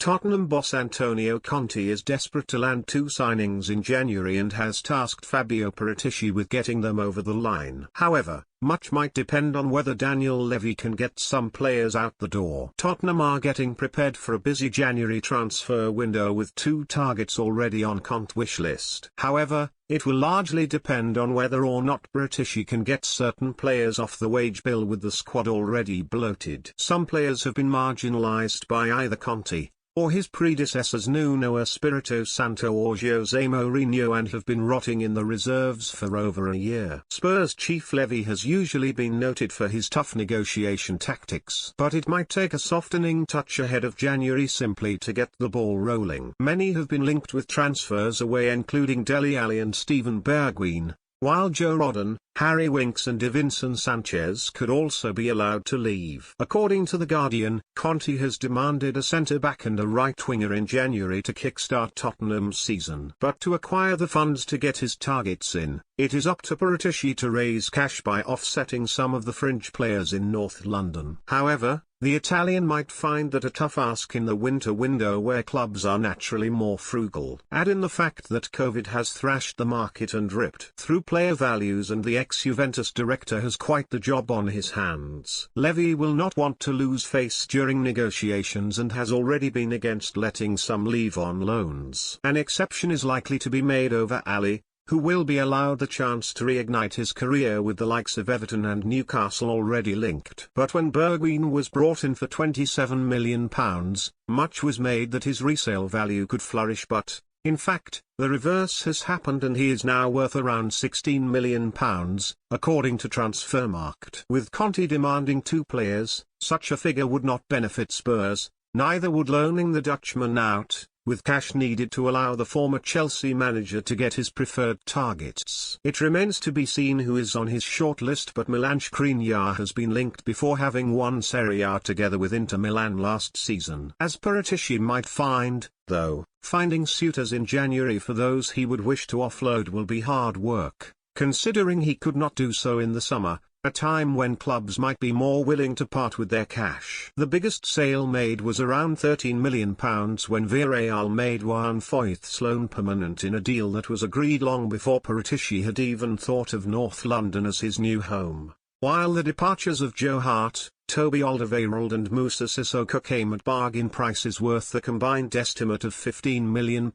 Tottenham boss Antonio Conte is desperate to land two signings in January and has tasked Fabio Paratici with getting them over the line. However, much might depend on whether Daniel Levy can get some players out the door. Tottenham are getting prepared for a busy January transfer window with two targets already on Conte's wish list. However, it will largely depend on whether or not Paratici can get certain players off the wage bill with the squad already bloated. Some players have been marginalised by either Conte or his predecessors Nuno Espirito Santo or Jose Mourinho and have been rotting in the reserves for over a year. Spurs chief Levy has usually been noted for his tough negotiation tactics, but it might take a softening touch ahead of January simply to get the ball rolling. Many have been linked with transfers away, including Dele Alli and Steven Bergwijn, while Joe Rodon, Harry Winks and Davinson Sanchez could also be allowed to leave. According to The Guardian, Conte has demanded a centre-back and a right-winger in January to kickstart Tottenham's season. But to acquire the funds to get his targets in, it is up to Paratici to raise cash by offsetting some of the fringe players in North London. However, the Italian might find that a tough ask in the winter window where clubs are naturally more frugal. Add in the fact that Covid has thrashed the market and ripped through player values, and the ex-Juventus director has quite the job on his hands. Levy will not want to lose face during negotiations and has already been against letting some leave on loans. An exception is likely to be made over Ali, who will be allowed the chance to reignite his career with the likes of Everton and Newcastle already linked. But when Bergwijn was brought in for £27 million, much was made that his resale value could flourish, but, in fact, the reverse has happened and he is now worth around £16 million, according to Transfermarkt. With Conte demanding two players, such a figure would not benefit Spurs, neither would loaning the Dutchman out, with cash needed to allow the former Chelsea manager to get his preferred targets. It remains to be seen who is on his shortlist, but Milan Skriniar has been linked before, having won Serie A together with Inter Milan last season. As Paratici might find, though, finding suitors in January for those he would wish to offload will be hard work, considering he could not do so in the summer, a time when clubs might be more willing to part with their cash. The biggest sale made was around £13 million when Villarreal made Juan Foyth's loan permanent in a deal that was agreed long before Paratici had even thought of North London as his new home. While the departures of Joe Hart, Toby Alderweireld and Moussa Sissoko came at bargain prices worth the combined estimate of £15 million.